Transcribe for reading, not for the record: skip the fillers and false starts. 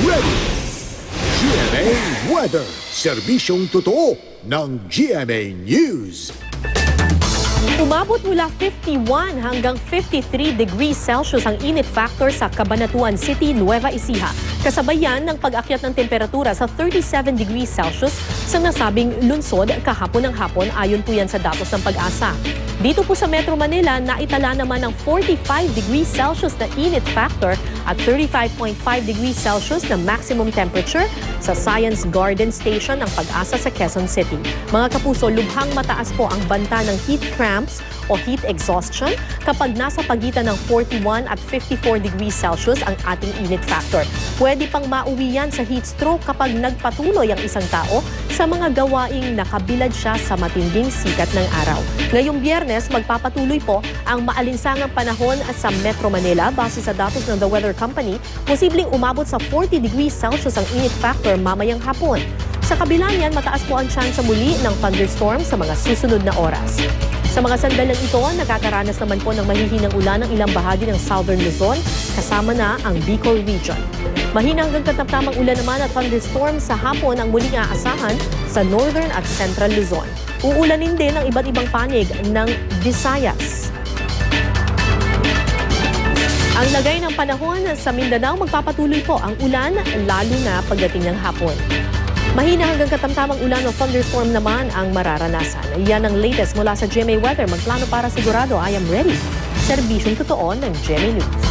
ready! GMA Weather, serbisyong totoo ng GMA News. Umabot mula 51 hanggang 53 degrees Celsius ang init factor sa Cabanatuan City, Nueva Ecija. Kasabay yan ng pag-akyat ng temperatura sa 37 degrees Celsius sa nasabing lungsod kahapon ng hapon, ayon po yan sa datos ng Pag-asa. Dito po sa Metro Manila, naitala naman ng 45 degrees Celsius na init factor at 35.5 degrees Celsius na maximum temperature sa Science Garden Station ng Pag-asa sa Quezon City. Mga kapuso, lubhang mataas po ang banta ng heat cramps o heat exhaustion kapag nasa pagitan ng 41 at 54 degrees Celsius ang ating init factor. Pwede pang mauwi yan sa heat stroke kapag nagpatuloy ang isang tao sa mga gawaing nakabilad siya sa matinding sikat ng araw. Ngayong Biyernes, magpapatuloy po ang maalinsangang panahon sa Metro Manila. Base sa datos ng The Weather Company, posibleng umabot sa 40 degrees Celsius ang init factor mamayang hapon. Sa kabila niyan, mataas po ang tsansa muli ng thunderstorm sa mga susunod na oras. Sa mga sandalang ito, nakakaranas naman po ng mahihinang ulan ng ilang bahagi ng Southern Luzon, kasama na ang Bicol Region. Mahina hanggang katamtamang ulan naman at thunderstorm sa hapon ang muling aasahan sa Northern at Central Luzon. Uulanin din ang iba't ibang panig ng Visayas. Ang lagay ng panahon sa Mindanao, magpapatuloy po ang ulan, lalo na pagdating ng hapon. Mahina hanggang katamtamang ulan o thunderstorm naman ang mararanasan. Yan ang latest mula sa GMA Weather. Magplano para sigurado, I am ready. Serbisyong totoo ng GMA News.